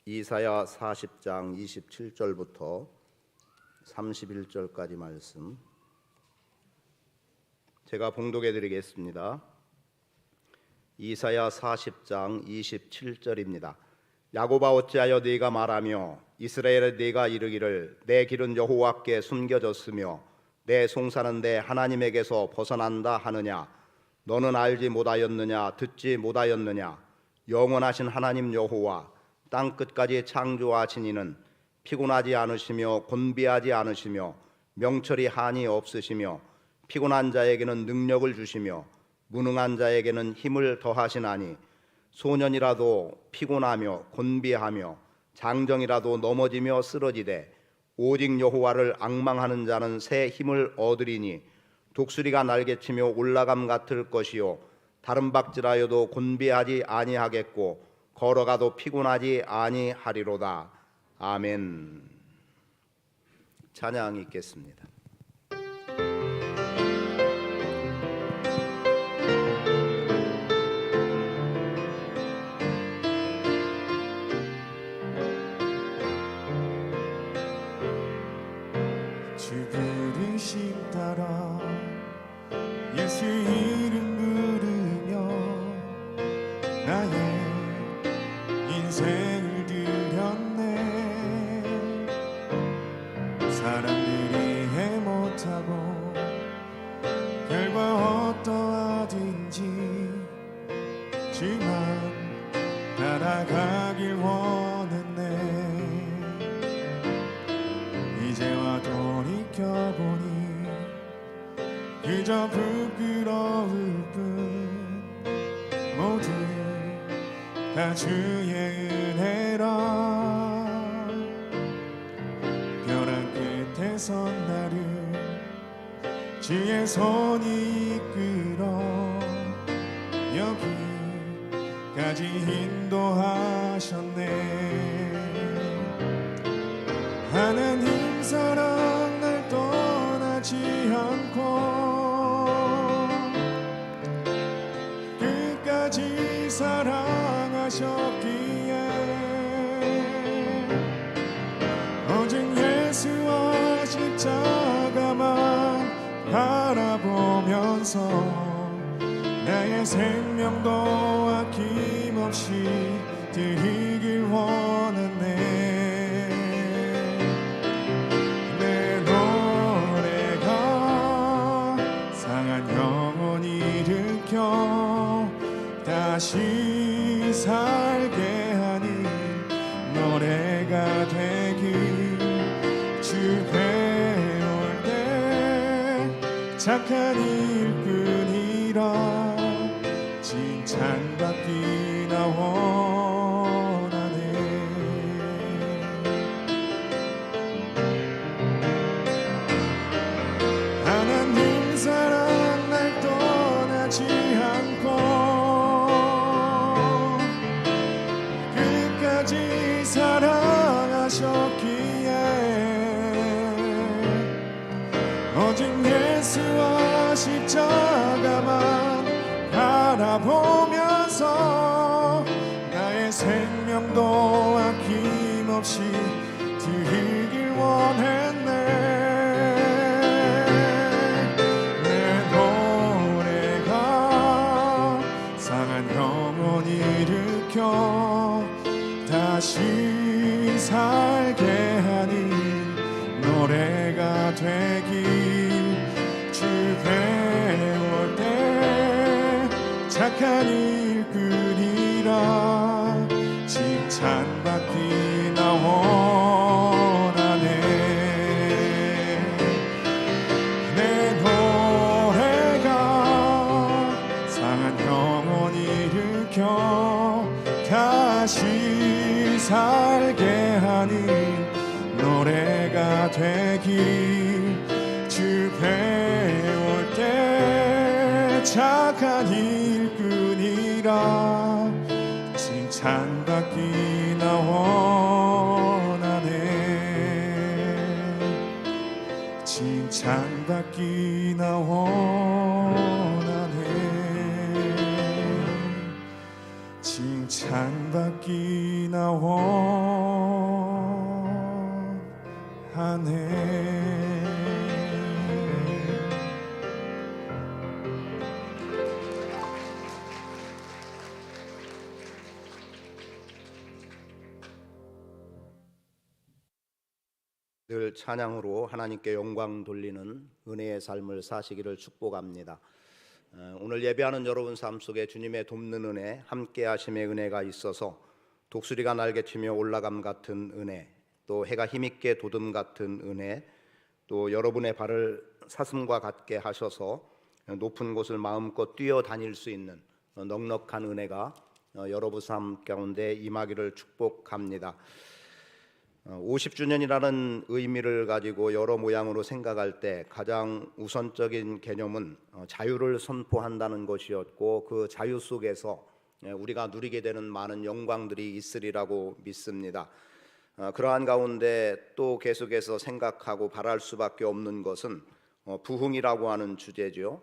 이사야 40장 27절부터 31절까지 말씀 제가 봉독해 드리겠습니다. 이사야 40장 27절입니다. 야곱아 어찌하여 네가 말하며 이스라엘에 네가 이르기를 내 길은 여호와께 숨겨졌으며 내 송사는 내 하나님에게서 벗어난다 하느냐. 너는 알지 못하였느냐 듣지 못하였느냐. 영원하신 하나님 여호와 땅 끝까지 창조하신 이는 피곤하지 않으시며 곤비하지 않으시며 명철이 한이 없으시며 피곤한 자에게는 능력을 주시며 무능한 자에게는 힘을 더하시나니 소년이라도 피곤하며 곤비하며 장정이라도 넘어지며 쓰러지되 오직 여호와를 앙망하는 자는 새 힘을 얻으리니 독수리가 날개치며 올라감 같을 것이요 다른 박질하여도 곤비하지 아니하겠고 걸어가도 피곤하지 아니하리로다. 아멘. 찬양 있겠습니다. 주 부르심 따라 예수 이름 부르며 나의 인생을 드렸네. 사람들이 해 못하고 결과 어떠하든지 주만 따라가길 원했네. 이제와 돌이켜보니 그저 부끄러울 뿐 모두 다 주의 은혜라. 벼랑 끝에 선 나를 주의 손이 이끌어 여기까지 인도하셨네. 하나님 사랑 날 떠나지 않고 끝까지 사랑하셨기에 오직 예수와 십자가만 바라보면서 나의 생명도 아낌없이 드리길 원했네. 내 노래가 상한 영혼 일으켜 다시 살게 하는 노래가 되길. 주 배울 때 착한 일꾼이라 칭찬받기나 원하네. 하나님 사랑 날 떠나지 않고 끝까지 사랑하셨기에 오직 예수와 십자가만 바라보면서 나의 생명도 아낌없이 드리길 원했네. 내 노래가 상한 영혼 일으켜 다시 살게 하는 노래가 되길. 주 배울 때 착한 일꾼이라 칭찬받기나 원하네. 내 노래가 상한 영혼 일으켜 다시 살게 하는 노래가 되길. 주 배울 때 착한 일꾼이라 칭찬받기나 원하네. 칭찬받기나 원하네. 칭찬받기나 원하네. 원하네. 늘 찬양으로 하나님께 영광 돌리는 은혜의 삶을 사시기를 축복합니다. 오늘 예배하는 여러분 삶 속에 주님의 돕는 은혜, 함께 하심의 은혜가 있어서 독수리가 날개치며 올라감 같은 은혜, 또 해가 힘있게 돋음 같은 은혜, 또 여러분의 발을 사슴과 같게 하셔서 높은 곳을 마음껏 뛰어다닐 수 있는 넉넉한 은혜가 여러분 삶 가운데 임하기를 축복합니다. 50주년이라는 의미를 가지고 여러 모양으로 생각할 때 가장 우선적인 개념은 자유를 선포한다는 것이었고, 그 자유 속에서 우리가 누리게 되는 많은 영광들이 있으리라고 믿습니다. 그러한 가운데 또 계속해서 생각하고 바랄 수밖에 없는 것은 부흥이라고 하는 주제죠.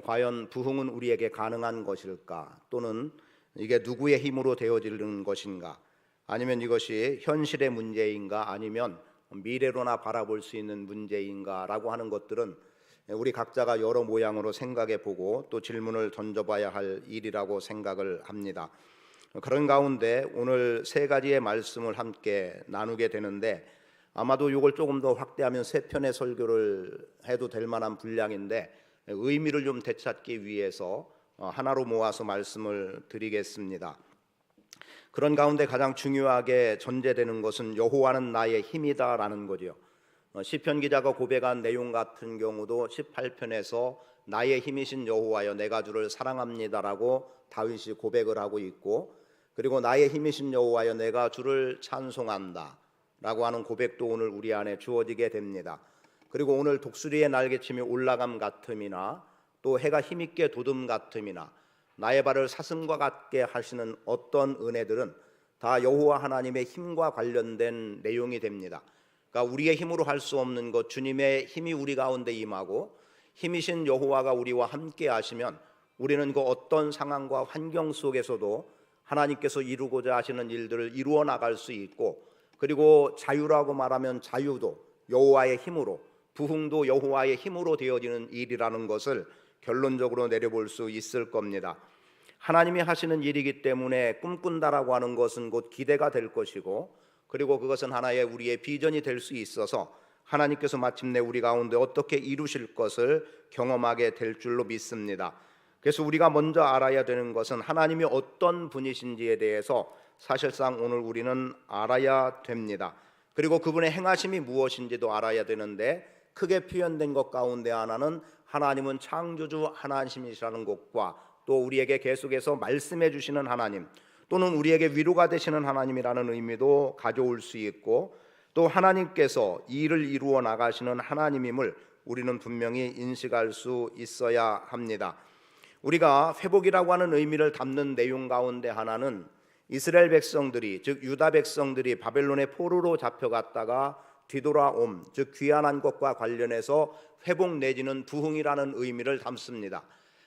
과연 부흥은 우리에게 가능한 것일까? 또는 이게 누구의 힘으로 되어지는 것인가? 아니면 이것이 현실의 문제인가, 아니면 미래로나 바라볼 수 있는 문제인가라고 하는 것들은 우리 각자가 여러 모양으로 생각해 보고 또 질문을 던져봐야 할 일이라고 생각을 합니다. 그런 가운데 오늘 세 가지의 말씀을 함께 나누게 되는데, 아마도 이걸 조금 더 확대하면 세 편의 설교를 해도 될 만한 분량인데, 의미를 좀 되찾기 위해서 하나로 모아서 말씀을 드리겠습니다. 그런 가운데 가장 중요하게 전제되는 것은 여호와는 나의 힘이다라는 거죠. 시편 기자가 고백한 내용 같은 경우도 18편에서 나의 힘이신 여호와여 내가 주를 사랑합니다라고 다윗이 고백을 하고 있고, 그리고 나의 힘이신 여호와여 내가 주를 찬송한다라고 하는 고백도 오늘 우리 안에 주어지게 됩니다. 그리고 오늘 독수리의 날개침이 올라감 같음이나 또 해가 힘있게 돋음 같음이나 나의 발을 사슴과 같게 하시는 어떤 은혜들은 다 여호와 하나님의 힘과 관련된 내용이 됩니다. 그러니까 우리의 힘으로 할 수 없는 것, 주님의 힘이 우리 가운데 임하고 힘이신 여호와가 우리와 함께 하시면 우리는 그 어떤 상황과 환경 속에서도 하나님께서 이루고자 하시는 일들을 이루어 나갈 수 있고, 그리고 자유라고 말하면 자유도 여호와의 힘으로, 부흥도 여호와의 힘으로 되어지는 일이라는 것을 결론적으로 내려볼 수 있을 겁니다. 하나님이 하시는 일이기 때문에 꿈꾼다라고 하는 것은 곧 기대가 될 것이고, 그리고 그것은 하나의 우리의 비전이 될 수 있어서 하나님께서 마침내 우리 가운데 어떻게 이루실 것을 경험하게 될 줄로 믿습니다. 그래서 우리가 먼저 알아야 되는 것은 하나님이 어떤 분이신지에 대해서 사실상 오늘 우리는 알아야 됩니다. 그리고 그분의 행하심이 무엇인지도 알아야 되는데, 크게 표현된 것 가운데 하나는 하나님은 창조주 하나님이시라는 것과 또 우리에게 계속해서 말씀해 주시는 하나님, 또는 우리에게 위로가 되시는 하나님이라는 의미도 가져올 수 있고, 또 하나님께서 이 일을 이루어 나가시는 하나님임을 우리는 분명히 인식할 수 있어야 합니다. 우리가 회복이라고 하는 의미를 담는 내용 가운데 하나는 이스라엘 백성들이, 즉 유다 백성들이 바벨론의 포로로 잡혀갔다가 뒤돌아옴, 즉 귀환한 것과 관련해서 회복 내지는 부흥이라는 의미를 담습니다.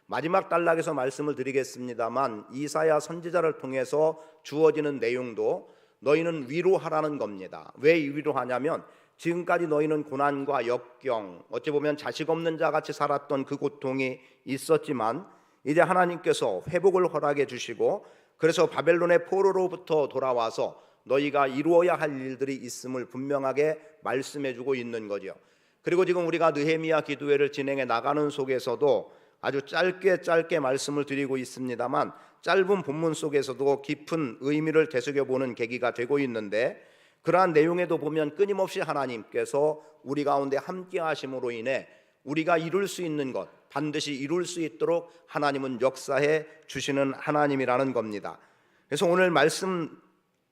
마지막 단락에서 말씀을 드리겠습니다만, 이사야 선지자를 통해서 주어지는 내용도 너희는 위로하라는 겁니다. 왜 위로하냐면, 지금까지 너희는 고난과 역경, 어찌 보면 자식 없는 자 같이 살았던 그 고통이 있었지만 이제 하나님께서 회복을 허락해 주시고, 그래서 바벨론의 포로로부터 돌아와서 너희가 이루어야 할 일들이 있음을 분명하게 말씀해 주고 있는 거죠. 그리고 지금 우리가 느헤미야 기도회를 진행해 나가는 속에서도 아주 짧게 말씀을 드리고 있습니다만, 짧은 본문 속에서도 깊은 의미를 되새겨보는 계기가 되고 있는데, 그러한 내용에도 보면 끊임없이 하나님께서 우리 가운데 함께 하심으로 인해 우리가 이룰 수 있는 것, 반드시 이룰 수 있도록 하나님은 역사해 주시는 하나님이라는 겁니다. 그래서 오늘 말씀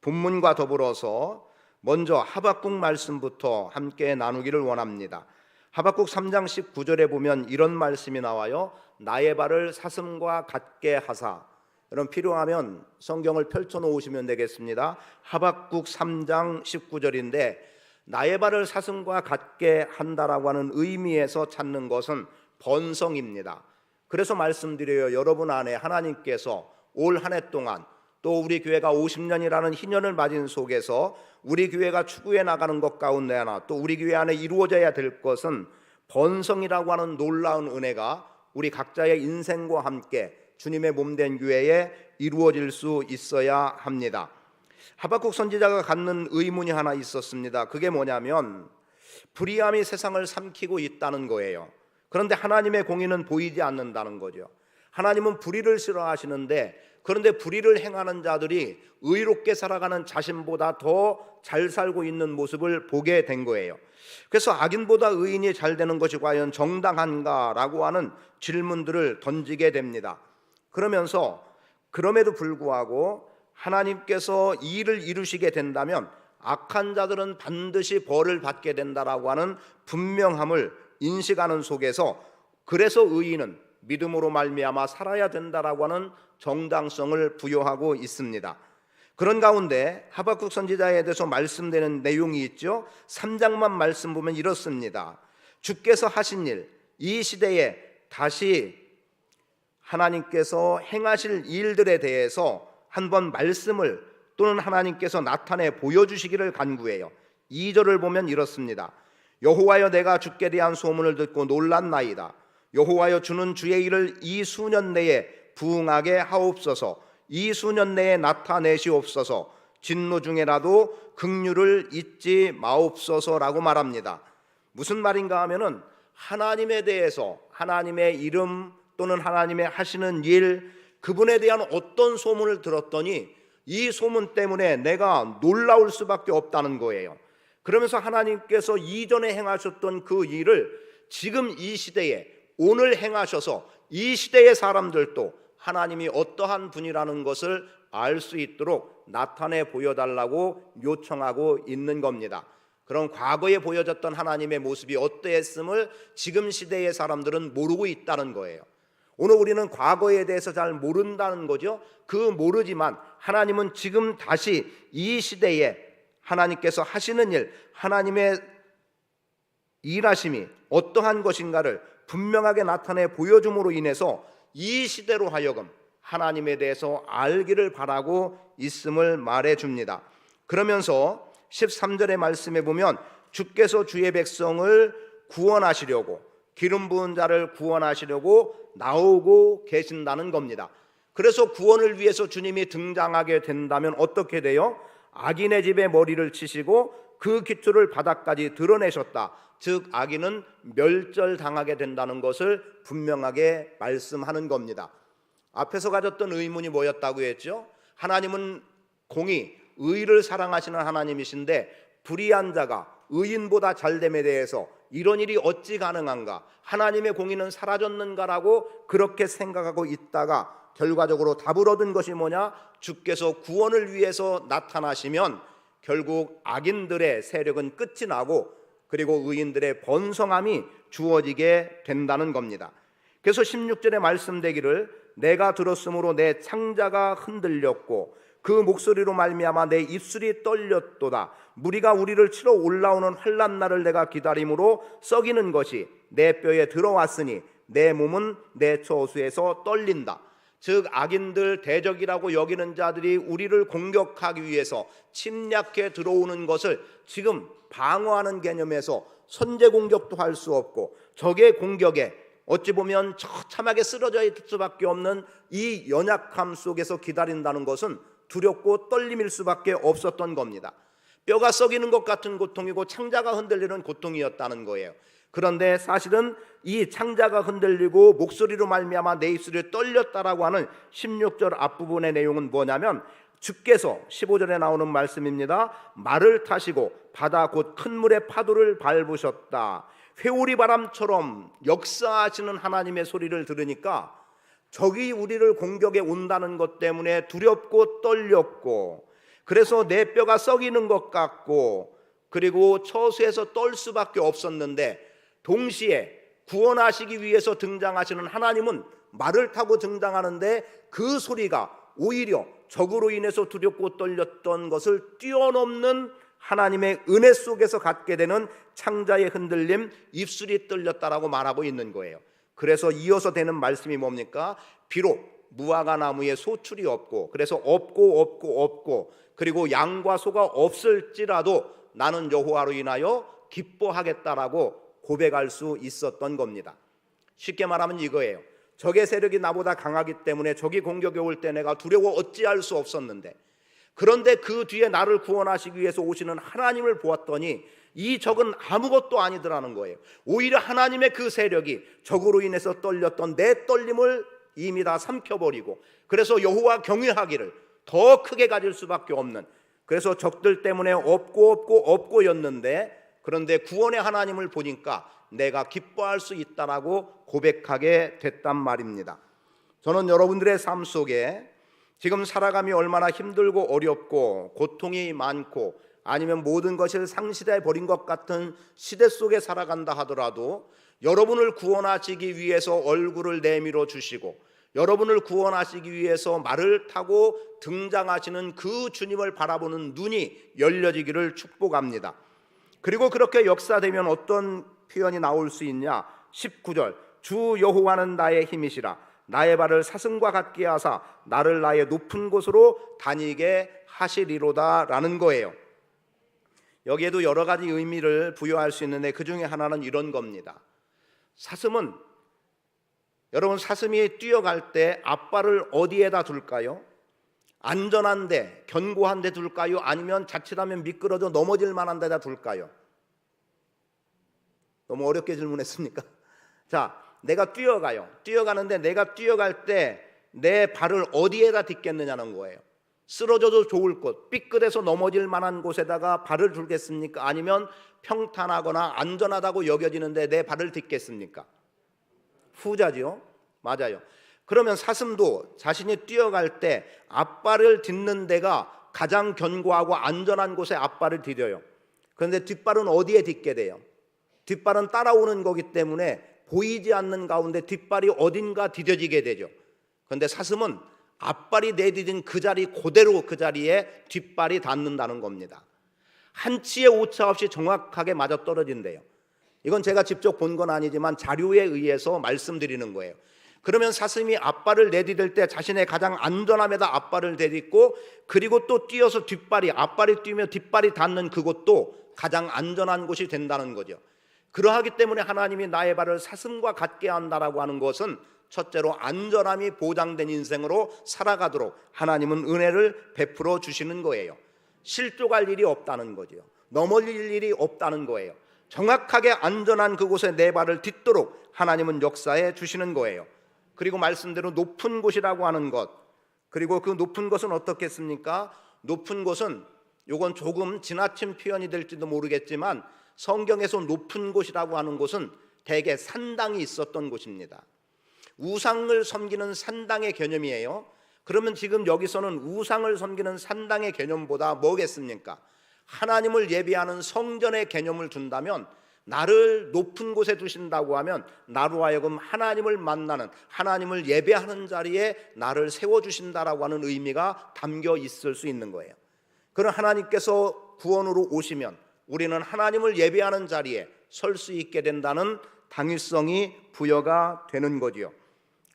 본문과 더불어서 먼저 하박국 말씀부터 함께 나누기를 원합니다. 하박국 3장 19절에 보면 이런 말씀이 나와요. 나의 발을 사슴과 같게 하사. 여러분 필요하면 성경을 펼쳐놓으시면 되겠습니다. 하박국 3장 19절인데 나의 발을 사슴과 같게 한다라고 하는 의미에서 찾는 것은 번성입니다. 그래서 말씀드려요. 여러분 안에 하나님께서 올 한 해 동안 또 우리 교회가 50년이라는 희년을 맞은 속에서 우리 교회가 추구해 나가는 것 가운데 하나, 또 우리 교회 안에 이루어져야 될 것은 번성이라고 하는 놀라운 은혜가 우리 각자의 인생과 함께 주님의 몸된 교회에 이루어질 수 있어야 합니다. 하박국 선지자가 갖는 의문이 하나 있었습니다. 그게 뭐냐면 불의함이 세상을 삼키고 있다는 거예요. 그런데 하나님의 공의는 보이지 않는다는 거죠. 하나님은 불의를 싫어하시는데, 그런데 불의를 행하는 자들이 의롭게 살아가는 자신보다 더 잘 살고 있는 모습을 보게 된 거예요. 그래서 악인보다 의인이 잘 되는 것이 과연 정당한가라고 하는 질문들을 던지게 됩니다. 그러면서 그럼에도 불구하고 하나님께서 이 일을 이루시게 된다면 악한 자들은 반드시 벌을 받게 된다라고 하는 분명함을 인식하는 속에서, 그래서 의인은 믿음으로 말미암아 살아야 된다라고 하는 정당성을 부여하고 있습니다. 그런 가운데 하박국 선지자에 대해서 말씀되는 내용이 있죠. 3장만 말씀 보면 이렇습니다. 주께서 하신 일, 이 시대에 다시 하나님께서 행하실 일들에 대해서 한번 말씀을 또는 하나님께서 나타내 보여주시기를 간구해요. 2절을 보면 이렇습니다. 여호와여, 내가 주께 대한 소문을 듣고 놀랐나이다. 여호와여, 주는 주의 일을 이 수년 내에 부응하게 하옵소서. 이 수년 내에 나타내시옵소서. 진노 중에라도 긍휼을 잊지 마옵소서라고 말합니다. 무슨 말인가 하면은 하나님에 대해서, 하나님의 이름 또는 하나님의 하시는 일, 그분에 대한 어떤 소문을 들었더니 이 소문 때문에 내가 놀라울 수밖에 없다는 거예요. 그러면서 하나님께서 이전에 행하셨던 그 일을 지금 이 시대에 오늘 행하셔서 이 시대의 사람들도 하나님이 어떠한 분이라는 것을 알 수 있도록 나타내 보여달라고 요청하고 있는 겁니다. 그런 과거에 보여졌던 하나님의 모습이 어떠했음을 지금 시대의 사람들은 모르고 있다는 거예요. 오늘 우리는 과거에 대해서 잘 모른다는 거죠. 그 모르지만 하나님은 지금 다시 이 시대에 하나님께서 하시는 일, 하나님의 일하심이 어떠한 것인가를 분명하게 나타내 보여줌으로 인해서 이 시대로 하여금 하나님에 대해서 알기를 바라고 있음을 말해줍니다. 그러면서 13절의 말씀에 보면 주께서 주의 백성을 구원하시려고, 기름 부은 자를 구원하시려고 나오고 계신다는 겁니다. 그래서 구원을 위해서 주님이 등장하게 된다면 어떻게 돼요? 악인의 집에 머리를 치시고 그 기초를 바닥까지 드러내셨다. 즉 악인은 멸절당하게 된다는 것을 분명하게 말씀하는 겁니다. 앞에서 가졌던 의문이 뭐였다고 했죠? 하나님은 공의, 의를 사랑하시는 하나님이신데 불의한 자가 의인보다 잘됨에 대해서 이런 일이 어찌 가능한가? 하나님의 공의는 사라졌는가라고 그렇게 생각하고 있다가 결과적으로 답을 얻은 것이 뭐냐? 주께서 구원을 위해서 나타나시면 결국 악인들의 세력은 끝이 나고 그리고 의인들의 번성함이 주어지게 된다는 겁니다. 그래서 16절에 말씀되기를 내가 들었으므로 내 창자가 흔들렸고 그 목소리로 말미암아 내 입술이 떨렸도다. 무리가 우리를 치러 올라오는 환난 날을 내가 기다림으로 썩이는 것이 내 뼈에 들어왔으니 내 몸은 내 처수에서 떨린다. 즉 악인들, 대적이라고 여기는 자들이 우리를 공격하기 위해서 침략해 들어오는 것을 지금 방어하는 개념에서 선제 공격도 할 수 없고 적의 공격에 어찌 보면 처참하게 쓰러져 있을 수밖에 없는 이 연약함 속에서 기다린다는 것은 두렵고 떨림일 수밖에 없었던 겁니다. 뼈가 썩이는 것 같은 고통이고 창자가 흔들리는 고통이었다는 거예요. 그런데 사실은 이 창자가 흔들리고 목소리로 말미암아 내 입술이 떨렸다라고 하는 16절 앞부분의 내용은 뭐냐면 주께서 15절에 나오는 말씀입니다. 말을 타시고 바다 곧 큰 물의 파도를 밟으셨다. 회오리 바람처럼 역사하시는 하나님의 소리를 들으니까 적이 우리를 공격해 온다는 것 때문에 두렵고 떨렸고 그래서 내 뼈가 썩이는 것 같고 그리고 처수에서 떨 수밖에 없었는데 동시에 구원하시기 위해서 등장하시는 하나님은 말을 타고 등장하는데 그 소리가 오히려 적으로 인해서 두렵고 떨렸던 것을 뛰어넘는 하나님의 은혜 속에서 갖게 되는 창자의 흔들림, 입술이 떨렸다라고 말하고 있는 거예요. 그래서 이어서 되는 말씀이 뭡니까? 비록 무화과 나무에 소출이 없고, 그래서 없고 그리고 양과 소가 없을지라도 나는 여호와로 인하여 기뻐하겠다라고 고백할 수 있었던 겁니다. 쉽게 말하면 이거예요. 적의 세력이 나보다 강하기 때문에 적이 공격해 올 때 내가 두려워 어찌할 수 없었는데, 그런데 그 뒤에 나를 구원하시기 위해서 오시는 하나님을 보았더니 이 적은 아무것도 아니더라는 거예요. 오히려 하나님의 그 세력이 적으로 인해서 떨렸던 내 떨림을 이미 다 삼켜버리고, 그래서 여호와 경외하기를 더 크게 가질 수밖에 없는, 그래서 적들 때문에 없고였는데, 그런데 구원의 하나님을 보니까 내가 기뻐할 수 있다라고 고백하게 됐단 말입니다. 저는 여러분들의 삶 속에 지금 살아감이 얼마나 힘들고 어렵고 고통이 많고 아니면 모든 것을 상실해 버린 것 같은 시대 속에 살아간다 하더라도, 여러분을 구원하시기 위해서 얼굴을 내밀어 주시고 여러분을 구원하시기 위해서 말을 타고 등장하시는 그 주님을 바라보는 눈이 열려지기를 축복합니다. 그리고 그렇게 역사되면 어떤 표현이 나올 수 있냐? 19절, 주 여호와는 나의 힘이시라. 나의 발을 사슴과 같게 하사 나를 나의 높은 곳으로 다니게 하시리로다 라는 거예요. 여기에도 여러 가지 의미를 부여할 수 있는데 그 중에 하나는 이런 겁니다. 사슴은, 여러분, 사슴이 뛰어갈 때 앞발을 어디에다 둘까요? 안전한 데, 견고한 데 둘까요? 아니면 자칫하면 미끄러져 넘어질 만한 데다 둘까요? 너무 어렵게 질문했습니까? 자, 내가 뛰어가요. 뛰어가는데 내가 뛰어갈 때 내 발을 어디에다 딛겠느냐는 거예요. 쓰러져도 좋을 곳, 삐끗해서 넘어질 만한 곳에다가 발을 둘겠습니까? 아니면 평탄하거나 안전하다고 여겨지는데 내 발을 딛겠습니까? 후자지요? 맞아요. 그러면 사슴도 자신이 뛰어갈 때 앞발을 딛는 데가 가장 견고하고 안전한 곳에 앞발을 디뎌요. 그런데 뒷발은 어디에 딛게 돼요? 뒷발은 따라오는 거기 때문에 보이지 않는 가운데 뒷발이 어딘가 디뎌지게 되죠. 그런데 사슴은 앞발이 내디딘 그 자리 그대로 그 자리에 뒷발이 닿는다는 겁니다. 한치의 오차 없이 정확하게 맞아떨어진대요. 이건 제가 직접 본 건 아니지만 자료에 의해서 말씀드리는 거예요. 그러면 사슴이 앞발을 내디딜 때 자신의 가장 안전함에다 앞발을 내딛고, 그리고 또 뛰어서 뒷발이, 앞발이 뛰며 뒷발이 닿는 그곳도 가장 안전한 곳이 된다는 거죠. 그러하기 때문에 하나님이 나의 발을 사슴과 같게 한다라고 하는 것은 첫째로 안전함이 보장된 인생으로 살아가도록 하나님은 은혜를 베풀어 주시는 거예요. 실족할 일이 없다는 거죠. 넘어질 일이 없다는 거예요. 정확하게 안전한 그곳에 내 발을 딛도록 하나님은 역사해 주시는 거예요. 그리고 말씀대로 높은 곳이라고 하는 것, 그리고 그 높은 곳은 어떻겠습니까? 높은 곳은, 이건 조금 지나친 표현이 될지도 모르겠지만 성경에서 높은 곳이라고 하는 곳은 대개 산당이 있었던 곳입니다. 우상을 섬기는 산당의 개념이에요. 그러면 지금 여기서는 우상을 섬기는 산당의 개념보다 뭐겠습니까? 하나님을 예배하는 성전의 개념을 둔다면, 나를 높은 곳에 두신다고 하면 나로 하여금 하나님을 만나는, 하나님을 예배하는 자리에 나를 세워주신다라고 하는 의미가 담겨 있을 수 있는 거예요. 그럼 하나님께서 구원으로 오시면 우리는 하나님을 예배하는 자리에 설 수 있게 된다는 당위성이 부여가 되는 거지요.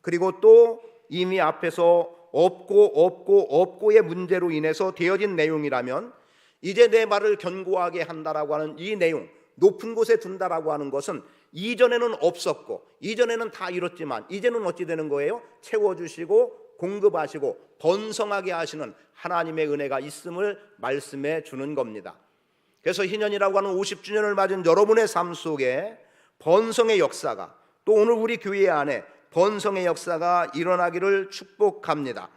그리고 또 이미 앞에서 없고의 문제로 인해서 되어진 내용이라면, 이제 내 말을 견고하게 한다라고 하는 이 내용, 높은 곳에 둔다라고 하는 것은 이전에는 없었고 이전에는 다 이뤘지만 이제는 어찌 되는 거예요? 채워주시고 공급하시고 번성하게 하시는 하나님의 은혜가 있음을 말씀해 주는 겁니다. 그래서 희년이라고 하는 50주년을 맞은 여러분의 삶 속에 번성의 역사가, 또 오늘 우리 교회 안에 번성의 역사가 일어나기를 축복합니다.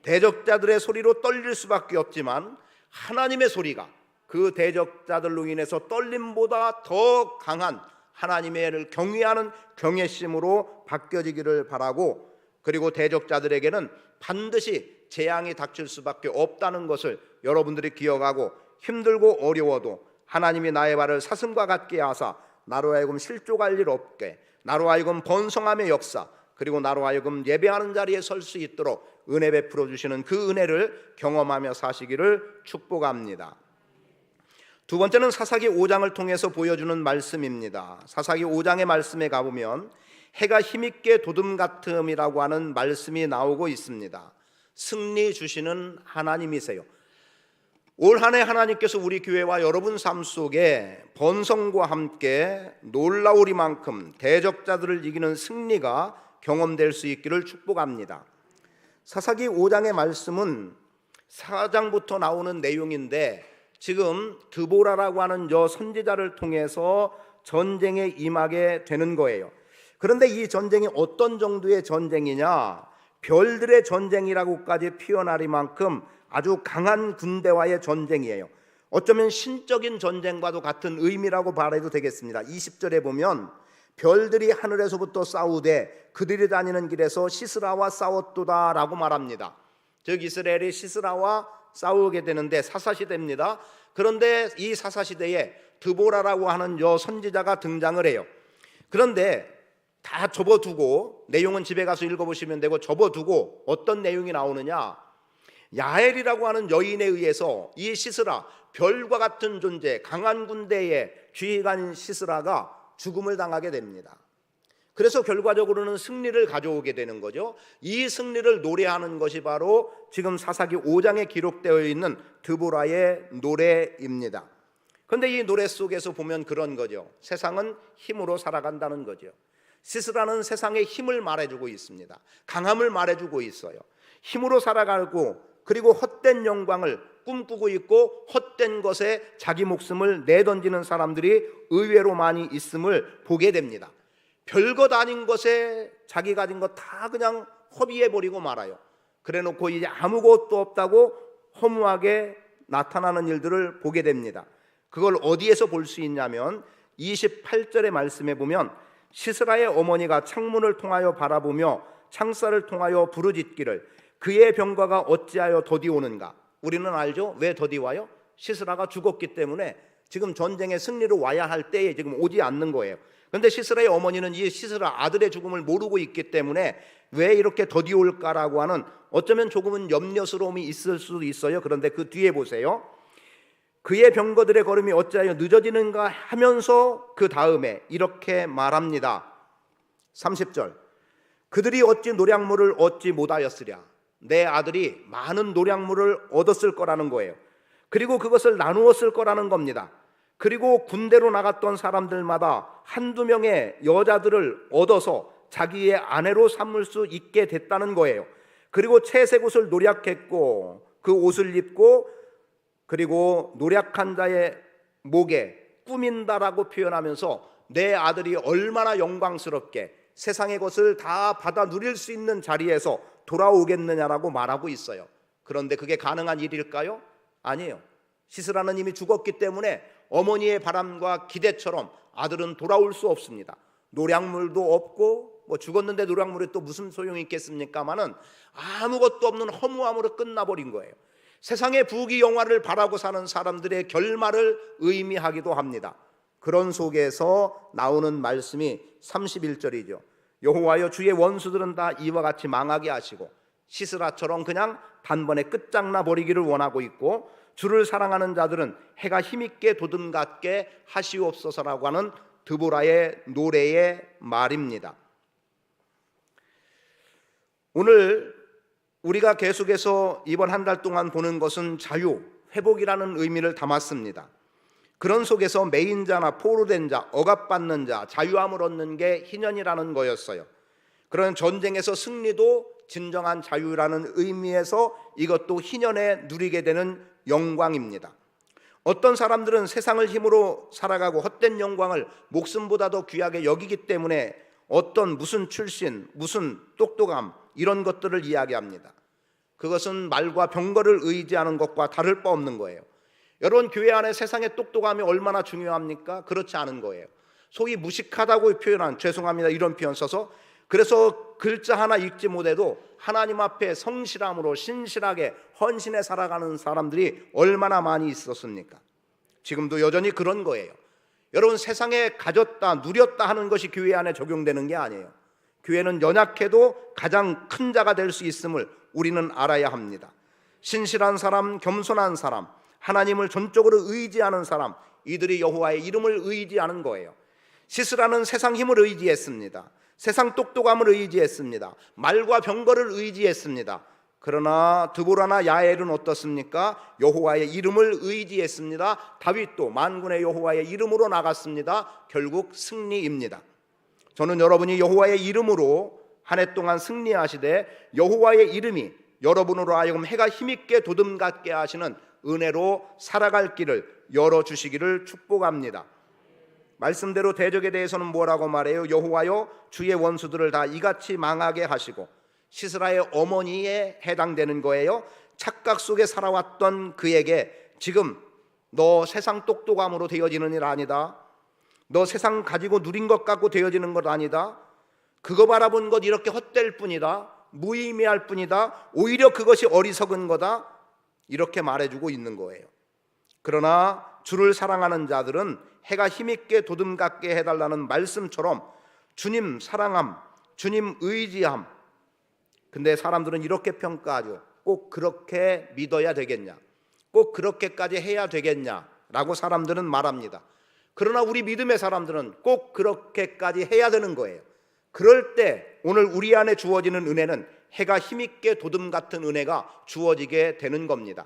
대적자들의 소리로 떨릴 수밖에 없지만 하나님의 소리가 그 대적자들로 인해서 떨림보다 더 강한 하나님의 경외하는 경외심으로 바뀌어지기를 바라고, 그리고 대적자들에게는 반드시 재앙이 닥칠 수밖에 없다는 것을 여러분들이 기억하고, 힘들고 어려워도 하나님이 나의 발을 사슴과 같게 하사 나로 하여금 실족할 일 없게, 나로 하여금 번성함의 역사, 그리고 나로 하여금 예배하는 자리에 설 수 있도록 은혜 베풀어 주시는 그 은혜를 경험하며 사시기를 축복합니다. 두 번째는 사사기 5장을 통해서 보여주는 말씀입니다. 사사기 5장의 말씀에 가보면 해가 힘있게 도둠 같음이라고 하는 말씀이 나오고 있습니다. 승리 주시는 하나님이세요. 올 한 해 하나님께서 우리 교회와 여러분 삶 속에 번성과 함께 놀라우리만큼 대적자들을 이기는 승리가 경험될 수 있기를 축복합니다. 사사기 5장의 말씀은 4장부터 나오는 내용인데 지금 드보라라고 하는 저 선지자를 통해서 전쟁에 임하게 되는 거예요. 그런데 이 전쟁이 어떤 정도의 전쟁이냐, 별들의 전쟁이라고까지 표현하리만큼 아주 강한 군대와의 전쟁이에요. 어쩌면 신적인 전쟁과도 같은 의미라고 말해도 되겠습니다. 20절에 보면 별들이 하늘에서부터 싸우되 그들이 다니는 길에서 시스라와 싸웠도다 라고 말합니다. 즉 이스라엘이 시스라와 싸우게 되는데 사사시대입니다. 그런데 이 사사시대에 드보라라고 하는 여 선지자가 등장을 해요. 그런데 다 접어두고, 내용은 집에 가서 읽어보시면 되고, 접어두고 어떤 내용이 나오느냐, 야엘이라고 하는 여인에 의해서 이 시스라, 별과 같은 존재, 강한 군대의 지휘관 시스라가 죽음을 당하게 됩니다. 그래서 결과적으로는 승리를 가져오게 되는 거죠. 이 승리를 노래하는 것이 바로 지금 사사기 5장에 기록되어 있는 드보라의 노래입니다. 그런데 이 노래 속에서 보면 그런 거죠. 세상은 힘으로 살아간다는 거죠. 시스라는 세상의 힘을 말해주고 있습니다. 강함을 말해주고 있어요. 힘으로 살아가고, 그리고 헛된 영광을 꿈꾸고 있고 헛된 것에 자기 목숨을 내던지는 사람들이 의외로 많이 있음을 보게 됩니다. 별것 아닌 것에 자기 가진 것 다 그냥 허비해버리고 말아요. 그래놓고 이제 아무것도 없다고 허무하게 나타나는 일들을 보게 됩니다. 그걸 어디에서 볼 수 있냐면 28절의 말씀에 보면 시스라의 어머니가 창문을 통하여 바라보며 창살을 통하여 부르짖기를 그의 병과가 어찌하여 더디 오는가. 우리는 알죠? 왜 더디 와요? 시스라가 죽었기 때문에 지금 전쟁에 승리로 와야 할 때에 지금 오지 않는 거예요. 그런데 시스라의 어머니는 이 시스라 아들의 죽음을 모르고 있기 때문에 왜 이렇게 더디 올까라고 하는 어쩌면 조금은 염려스러움이 있을 수도 있어요. 그런데 그 뒤에 보세요. 그의 병거들의 걸음이 어찌하여 늦어지는가 하면서 그 다음에 이렇게 말합니다. 30절. 그들이 어찌 노략물을 얻지 못하였으랴. 내 아들이 많은 노략물을 얻었을 거라는 거예요. 그리고 그것을 나누었을 거라는 겁니다. 그리고 군대로 나갔던 사람들마다 한두 명의 여자들을 얻어서 자기의 아내로 삼을 수 있게 됐다는 거예요. 그리고 채색 옷을 노략했고 그 옷을 입고, 그리고 노략한 자의 목에 꾸민다라고 표현하면서 내 아들이 얼마나 영광스럽게 세상의 것을 다 받아 누릴 수 있는 자리에서 돌아오겠느냐라고 말하고 있어요. 그런데 그게 가능한 일일까요? 아니에요. 시스라는 이미 죽었기 때문에 어머니의 바람과 기대처럼 아들은 돌아올 수 없습니다. 노략물도 없고, 죽었는데 노략물이 또 무슨 소용이 있겠습니까마는 아무것도 없는 허무함으로 끝나버린 거예요. 세상의 부귀 영화를 바라고 사는 사람들의 결말을 의미하기도 합니다. 그런 속에서 나오는 말씀이 31절이죠. 여호와여, 주의 원수들은 다 이와 같이 망하게 하시고 시스라처럼 그냥 단번에 끝장나 버리기를 원하고 있고, 주를 사랑하는 자들은 해가 힘있게 도든 같게 하시옵소서라고 하는 드보라의 노래의 말입니다. 오늘 우리가 계속해서 이번 한 달 동안 보는 것은 자유, 회복이라는 의미를 담았습니다. 그런 속에서 매인 자나 포로된 자, 억압받는 자, 자유함을 얻는 게 희년이라는 거였어요. 그런 전쟁에서 승리도 진정한 자유라는 의미에서 이것도 희년에 누리게 되는 영광입니다. 어떤 사람들은 세상을 힘으로 살아가고 헛된 영광을 목숨보다 더 귀하게 여기기 때문에 어떤 무슨 출신, 무슨 똑똑함 이런 것들을 이야기합니다. 그것은 말과 병거를 의지하는 것과 다를 바 없는 거예요. 여러분, 교회 안에 세상의 똑똑함이 얼마나 중요합니까? 그렇지 않은 거예요. 소위 무식하다고 표현한, 죄송합니다 이런 표현 써서, 그래서 글자 하나 읽지 못해도 하나님 앞에 성실함으로 신실하게 헌신해 살아가는 사람들이 얼마나 많이 있었습니까? 지금도 여전히 그런 거예요. 여러분, 세상에 가졌다 누렸다 하는 것이 교회 안에 적용되는 게 아니에요. 교회는 연약해도 가장 큰 자가 될 수 있음을 우리는 알아야 합니다. 신실한 사람, 겸손한 사람, 하나님을 전적으로 의지하는 사람, 이들이 여호와의 이름을 의지하는 거예요. 시스라는 세상 힘을 의지했습니다. 세상 똑똑함을 의지했습니다. 말과 병거를 의지했습니다. 그러나 드보라나 야엘은 어떻습니까? 여호와의 이름을 의지했습니다. 다윗도 만군의 여호와의 이름으로 나갔습니다. 결국 승리입니다. 저는 여러분이 여호와의 이름으로 한 해 동안 승리하시되 여호와의 이름이 여러분으로 하여금 해가 힘있게 돋음같게 하시는 은혜로 살아갈 길을 열어주시기를 축복합니다. 말씀대로 대적에 대해서는 뭐라고 말해요? 여호와여 주의 원수들을 다 이같이 망하게 하시고, 시스라의 어머니에 해당되는 거예요. 착각 속에 살아왔던 그에게 지금 너 세상 똑똑함으로 되어지는 일 아니다, 너 세상 가지고 누린 것 갖고 되어지는 것 아니다, 그거 바라본 것 이렇게 헛될 뿐이다, 무의미할 뿐이다, 오히려 그것이 어리석은 거다, 이렇게 말해주고 있는 거예요. 그러나 주를 사랑하는 자들은 해가 힘있게 돋음같게 해달라는 말씀처럼 주님 사랑함, 주님 의지함. 근데 사람들은 이렇게 평가하죠. 꼭 그렇게 믿어야 되겠냐, 꼭 그렇게까지 해야 되겠냐 라고 사람들은 말합니다. 그러나 우리 믿음의 사람들은 꼭 그렇게까지 해야 되는 거예요. 그럴 때 오늘 우리 안에 주어지는 은혜는 해가 힘있게 돋음 같은 은혜가 주어지게 되는 겁니다.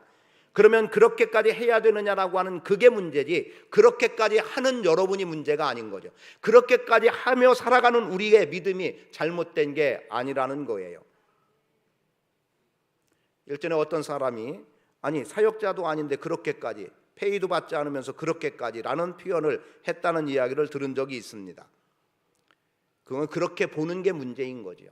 그러면 그렇게까지 해야 되느냐라고 하는 그게 문제지, 그렇게까지 하는 여러분이 문제가 아닌 거죠. 그렇게까지 하며 살아가는 우리의 믿음이 잘못된 게 아니라는 거예요. 일전에 어떤 사람이 아니 사역자도 아닌데 그렇게까지, 페이도 받지 않으면서 그렇게까지라는 표현을 했다는 이야기를 들은 적이 있습니다. 그건 그렇게 보는 게 문제인 거죠.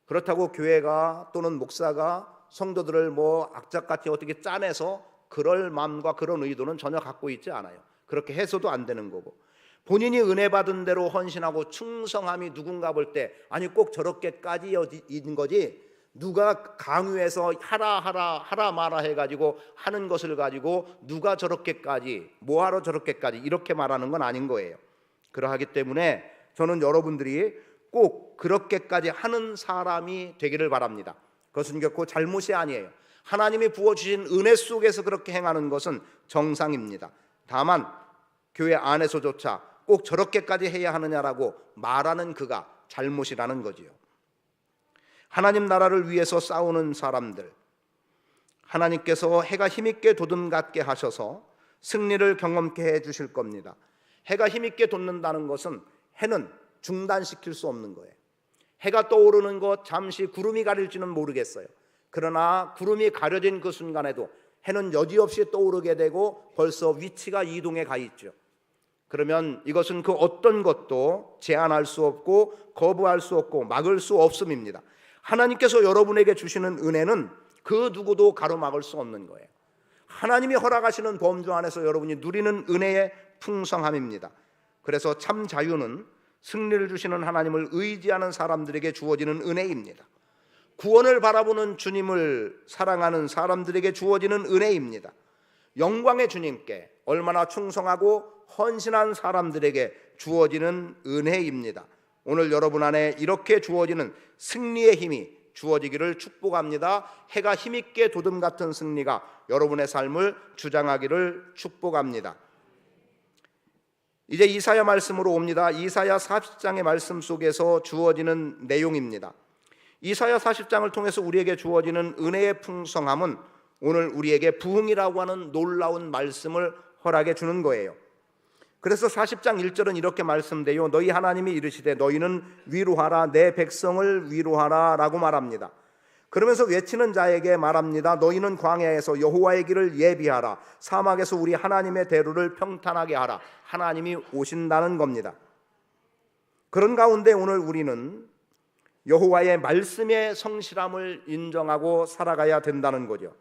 그렇다고 교회가 또는 목사가 성도들을 뭐 악착같이 어떻게 짜내서 그럴 마음과 그런 의도는 전혀 갖고 있지 않아요. 그렇게 해서도 안 되는 거고, 본인이 은혜 받은 대로 헌신하고 충성함이 누군가 볼 때 아니 꼭 저렇게까지인 거지, 누가 강요해서 하라 마라 해가지고 하는 것을 가지고 누가 저렇게까지, 뭐하러 저렇게까지 이렇게 말하는 건 아닌 거예요. 그러하기 때문에 저는 여러분들이 꼭 그렇게까지 하는 사람이 되기를 바랍니다. 그것은 결코 잘못이 아니에요. 하나님이 부어주신 은혜 속에서 그렇게 행하는 것은 정상입니다. 다만 교회 안에서조차 꼭 저렇게까지 해야 하느냐라고 말하는 그가 잘못이라는 거지요. 하나님 나라를 위해서 싸우는 사람들, 하나님께서 해가 힘있게 돋음같게 하셔서 승리를 경험케 해 주실 겁니다. 해가 힘있게 돋는다는 것은 해는 중단시킬 수 없는 거예요. 해가 떠오르는 것 잠시 구름이 가릴지는 모르겠어요. 그러나 구름이 가려진 그 순간에도 해는 여지없이 떠오르게 되고 벌써 위치가 이동해 가 있죠. 그러면 이것은 그 어떤 것도 제한할 수 없고 거부할 수 없고 막을 수 없음입니다. 하나님께서 여러분에게 주시는 은혜는 그 누구도 가로막을 수 없는 거예요. 하나님이 허락하시는 범주 안에서 여러분이 누리는 은혜의 풍성함입니다. 그래서 참 자유는 승리를 주시는 하나님을 의지하는 사람들에게 주어지는 은혜입니다. 구원을 바라보는 주님을 사랑하는 사람들에게 주어지는 은혜입니다. 영광의 주님께 얼마나 충성하고 헌신한 사람들에게 주어지는 은혜입니다. 오늘 여러분 안에 이렇게 주어지는 승리의 힘이 주어지기를 축복합니다. 해가 힘있게 돋음 같은 승리가 여러분의 삶을 주장하기를 축복합니다. 이제 이사야 말씀으로 옵니다. 이사야 40장의 말씀 속에서 주어지는 내용입니다. 이사야 40장을 통해서 우리에게 주어지는 은혜의 풍성함은 오늘 우리에게 부흥이라고 하는 놀라운 말씀을 허락해 주는 거예요. 그래서 40장 1절은 이렇게 말씀돼요. 너희 하나님이 이르시되 너희는 위로하라, 내 백성을 위로하라 라고 말합니다. 그러면서 외치는 자에게 말합니다. 너희는 광야에서 여호와의 길을 예비하라, 사막에서 우리 하나님의 대로를 평탄하게 하라. 하나님이 오신다는 겁니다. 그런 가운데 오늘 우리는 여호와의 말씀의 성실함을 인정하고 살아가야 된다는 거죠.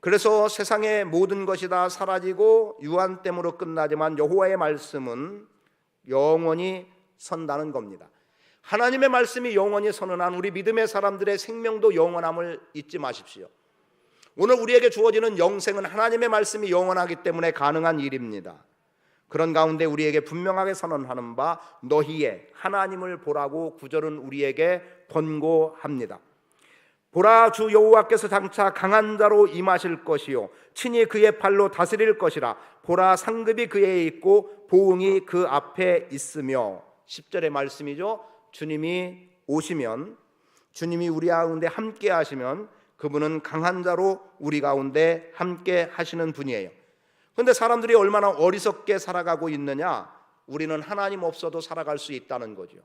그래서 세상의 모든 것이 다 사라지고 유한됨으로 끝나지만 여호와의 말씀은 영원히 선다는 겁니다. 하나님의 말씀이 영원히 서는 한 우리 믿음의 사람들의 생명도 영원함을 잊지 마십시오. 오늘 우리에게 주어지는 영생은 하나님의 말씀이 영원하기 때문에 가능한 일입니다. 그런 가운데 우리에게 분명하게 선언하는 바 너희의 하나님을 보라고 구절은 우리에게 권고합니다. 보라, 주 여호와께서 장차 강한 자로 임하실 것이요 친히 그의 팔로 다스릴 것이라. 보라, 상급이 그에 있고 보응이 그 앞에 있으며. 10절의 말씀이죠. 주님이 오시면, 주님이 우리 가운데 함께 하시면 그분은 강한 자로 우리 가운데 함께 하시는 분이에요. 그런데 사람들이 얼마나 어리석게 살아가고 있느냐? 우리는 하나님 없어도 살아갈 수 있다는 거죠.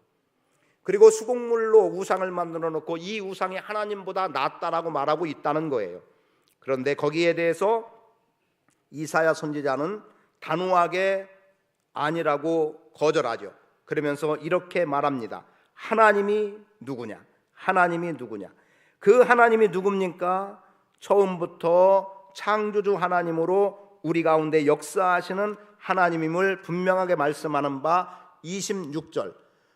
그리고 수곡물로 우상을 만들어 놓고 이 우상이 하나님보다 낫다라고 말하고 있다는 거예요. 그런데 거기에 대해서 이사야 선지자는 단호하게 아니라고 거절하죠. 그러면서 이렇게 말합니다. 하나님이 누구냐? 하나님이 누구냐? 그 하나님이 누굽니까? 처음부터 창조주 하나님으로 우리 가운데 역사하시는 하나님임을 분명하게 말씀하는 바 26절.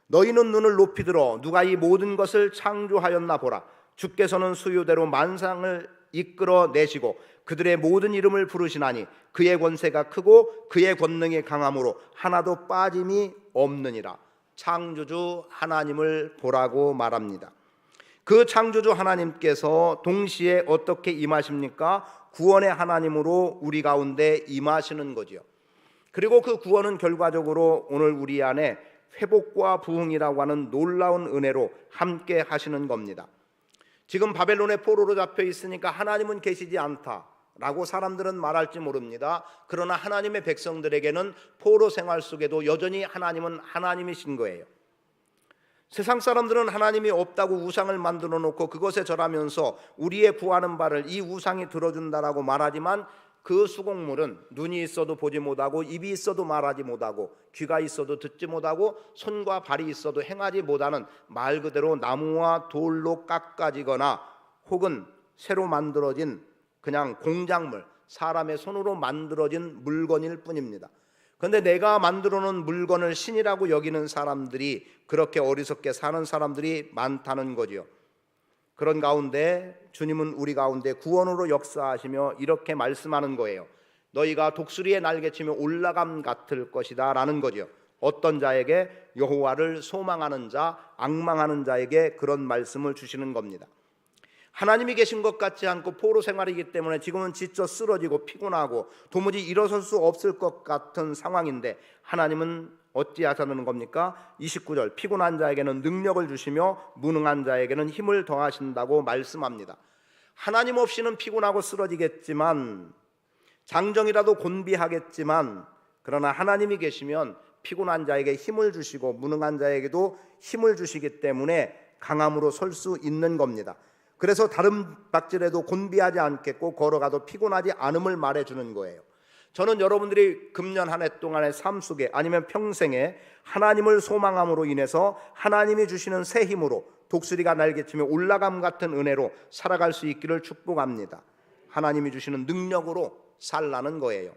너희는 눈을 높이 들어 누가 이 모든 것을 창조하였나 보라. 주께서는 수요대로 만상을 이끌어 내시고 그들의 모든 이름을 부르시나니 그의 권세가 크고 그의 권능이 강함으로 하나도 빠짐이 없느니라. 창조주 하나님을 보라고 말합니다. 그 창조주 하나님께서 동시에 어떻게 임하십니까? 구원의 하나님으로 우리 가운데 임하시는 거지요. 그리고 그 구원은 결과적으로 오늘 우리 안에 회복과 부흥이라고 하는 놀라운 은혜로 함께 하시는 겁니다. 지금 바벨론의 포로로 잡혀 있으니까 하나님은 계시지 않다라고 사람들은 말할지 모릅니다. 그러나 하나님의 백성들에게는 포로 생활 속에도 여전히 하나님은 하나님이신 거예요. 세상 사람들은 하나님이 없다고 우상을 만들어 놓고 그것에 절하면서 우리의 구하는 바를 이 우상이 들어준다라고 말하지만 그 수곡물은 눈이 있어도 보지 못하고 입이 있어도 말하지 못하고 귀가 있어도 듣지 못하고 손과 발이 있어도 행하지 못하는 말 그대로 나무와 돌로 깎아지거나 혹은 새로 만들어진 그냥 공작물, 사람의 손으로 만들어진 물건일 뿐입니다. 그런데 내가 만들어 놓은 물건을 신이라고 여기는 사람들이 그렇게 어리석게 사는 사람들이 많다는 거지요. 그런 가운데 주님은 우리 가운데 구원으로 역사하시며 이렇게 말씀하는 거예요. 너희가 독수리의 날개치며 올라감 같을 것이다 라는 거죠. 어떤 자에게? 여호와를 소망하는 자, 앙망하는 자에게 그런 말씀을 주시는 겁니다. 하나님이 계신 것 같지 않고 포로 생활이기 때문에 지금은 지쳐 쓰러지고 피곤하고 도무지 일어설 수 없을 것 같은 상황인데 하나님은 어찌하자는 겁니까? 29절 피곤한 자에게는 능력을 주시며 무능한 자에게는 힘을 더하신다고 말씀합니다. 하나님 없이는 피곤하고 쓰러지겠지만 장정이라도 곤비하겠지만 그러나 하나님이 계시면 피곤한 자에게 힘을 주시고 무능한 자에게도 힘을 주시기 때문에 강함으로 설 수 있는 겁니다. 그래서 다른 박질에도 곤비하지 않겠고 걸어가도 피곤하지 않음을 말해주는 거예요. 저는 여러분들이 금년 한 해 동안의 삶 속에 아니면 평생에 하나님을 소망함으로 인해서 하나님이 주시는 새 힘으로 독수리가 날개치며 올라감 같은 은혜로 살아갈 수 있기를 축복합니다. 하나님이 주시는 능력으로 살라는 거예요.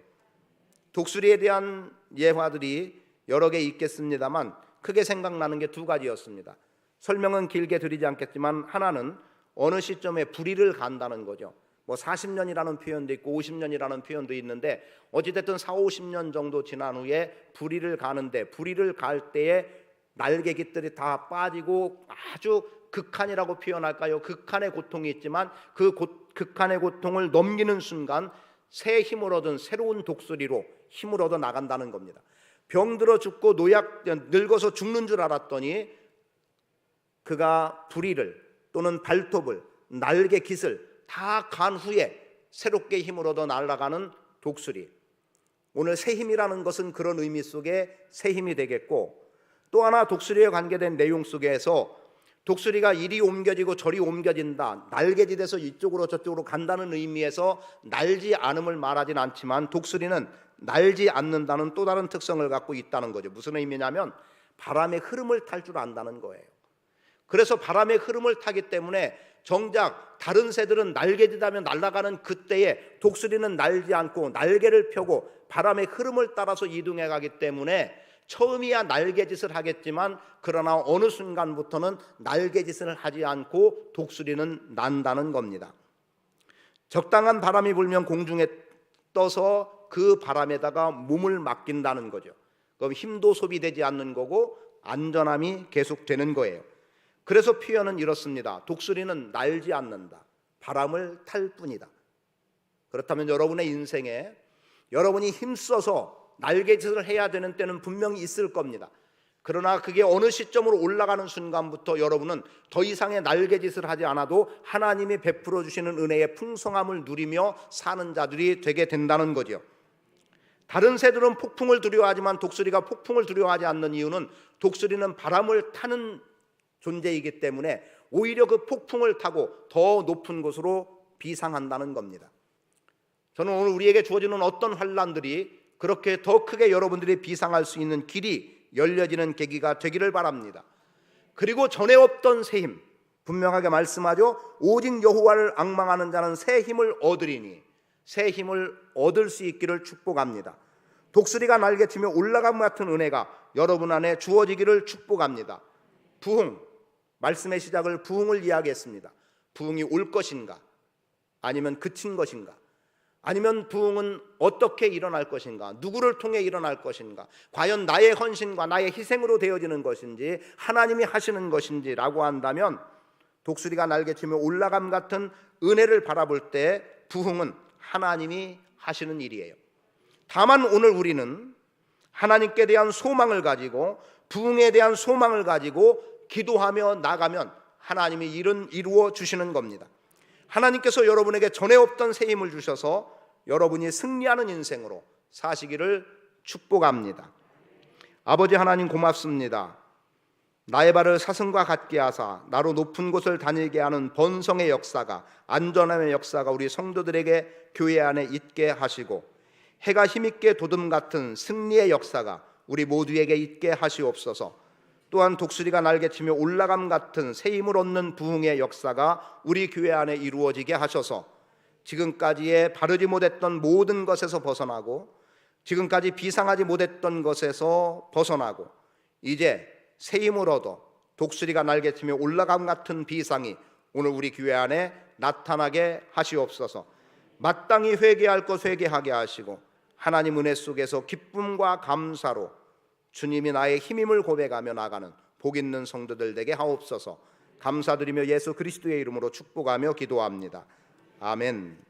독수리에 대한 예화들이 여러 개 있겠습니다만 크게 생각나는 게 두 가지였습니다. 설명은 길게 드리지 않겠지만 하나는 어느 시점에 불의를 간다는 거죠. 40년이라는 표현도 있고 50년이라는 표현도 있는데 어찌됐든 40-50년 정도 지난 후에 불의를 가는데 불의를 갈 때에 날개깃들이 다 빠지고 아주 극한이라고 표현할까요? 극한의 고통이 있지만 그 극한의 고통을 넘기는 순간 새 힘을 얻은 새로운 독수리로 힘을 얻어 나간다는 겁니다. 병들어 죽고 늙어서 죽는 줄 알았더니 그가 불의를 또는 발톱을 날개깃을 다 간 후에 새롭게 힘을 얻어 날아가는 독수리. 오늘 새 힘이라는 것은 그런 의미 속에 새 힘이 되겠고 또 하나 독수리에 관계된 내용 속에서 독수리가 이리 옮겨지고 저리 옮겨진다, 날개짓에서 이쪽으로 저쪽으로 간다는 의미에서 날지 않음을 말하진 않지만 독수리는 날지 않는다는 또 다른 특성을 갖고 있다는 거죠. 무슨 의미냐면 바람의 흐름을 탈 줄 안다는 거예요. 그래서 바람의 흐름을 타기 때문에 정작 다른 새들은 날개짓하며 날아가는 그때에 독수리는 날지 않고 날개를 펴고 바람의 흐름을 따라서 이동해 가기 때문에 처음이야 날개짓을 하겠지만 그러나 어느 순간부터는 날개짓을 하지 않고 독수리는 난다는 겁니다. 적당한 바람이 불면 공중에 떠서 그 바람에다가 몸을 맡긴다는 거죠. 그럼 힘도 소비되지 않는 거고 안전함이 계속되는 거예요. 그래서 표현은 이렇습니다. 독수리는 날지 않는다. 바람을 탈 뿐이다. 그렇다면 여러분의 인생에 여러분이 힘써서 날개짓을 해야 되는 때는 분명히 있을 겁니다. 그러나 그게 어느 시점으로 올라가는 순간부터 여러분은 더 이상의 날개짓을 하지 않아도 하나님이 베풀어 주시는 은혜의 풍성함을 누리며 사는 자들이 되게 된다는 거죠. 다른 새들은 폭풍을 두려워하지만 독수리가 폭풍을 두려워하지 않는 이유는 독수리는 바람을 타는 존재이기 때문에 오히려 그 폭풍을 타고 더 높은 곳으로 비상한다는 겁니다. 저는 오늘 우리에게 주어지는 어떤 환난들이 그렇게 더 크게 여러분들이 비상할 수 있는 길이 열려지는 계기가 되기를 바랍니다. 그리고 전에 없던 새 힘, 분명하게 말씀하죠. 오직 여호와를 앙망하는 자는 새 힘을 얻으리니, 새 힘을 얻을 수 있기를 축복합니다. 독수리가 날개치며 올라감 같은 은혜가 여러분 안에 주어지기를 축복합니다. 부흥, 말씀의 시작을 부흥을 이야기했습니다. 부흥이 올 것인가? 아니면 그친 것인가? 아니면 부흥은 어떻게 일어날 것인가? 누구를 통해 일어날 것인가? 과연 나의 헌신과 나의 희생으로 되어지는 것인지 하나님이 하시는 것인지라고 한다면 독수리가 날개치며 올라감 같은 은혜를 바라볼 때 부흥은 하나님이 하시는 일이에요. 다만 오늘 우리는 하나님께 대한 소망을 가지고 부흥에 대한 소망을 가지고 기도하며 나가면 하나님이 일은 이루어 주시는 겁니다. 하나님께서 여러분에게 전에 없던 새 힘을 주셔서 여러분이 승리하는 인생으로 사시기를 축복합니다. 아버지 하나님 고맙습니다. 나의 발을 사슴과 같게 하사 나로 높은 곳을 다니게 하는 번성의 역사가, 안전함의 역사가 우리 성도들에게 교회 안에 있게 하시고 해가 힘있게 도둠 같은 승리의 역사가 우리 모두에게 있게 하시옵소서. 또한 독수리가 날개치며 올라감 같은 새 힘을 얻는 부흥의 역사가 우리 교회 안에 이루어지게 하셔서 지금까지의 바르지 못했던 모든 것에서 벗어나고 지금까지 비상하지 못했던 것에서 벗어나고 이제 새 힘을 얻어 독수리가 날개치며 올라감 같은 비상이 오늘 우리 교회 안에 나타나게 하시옵소서. 마땅히 회개할 것 회개하게 하시고 하나님 은혜 속에서 기쁨과 감사로 주님이 나의 힘임을 고백하며 나가는 복 있는 성도들 되게 하옵소서. 감사드리며 예수 그리스도의 이름으로 축복하며 기도합니다. 아멘.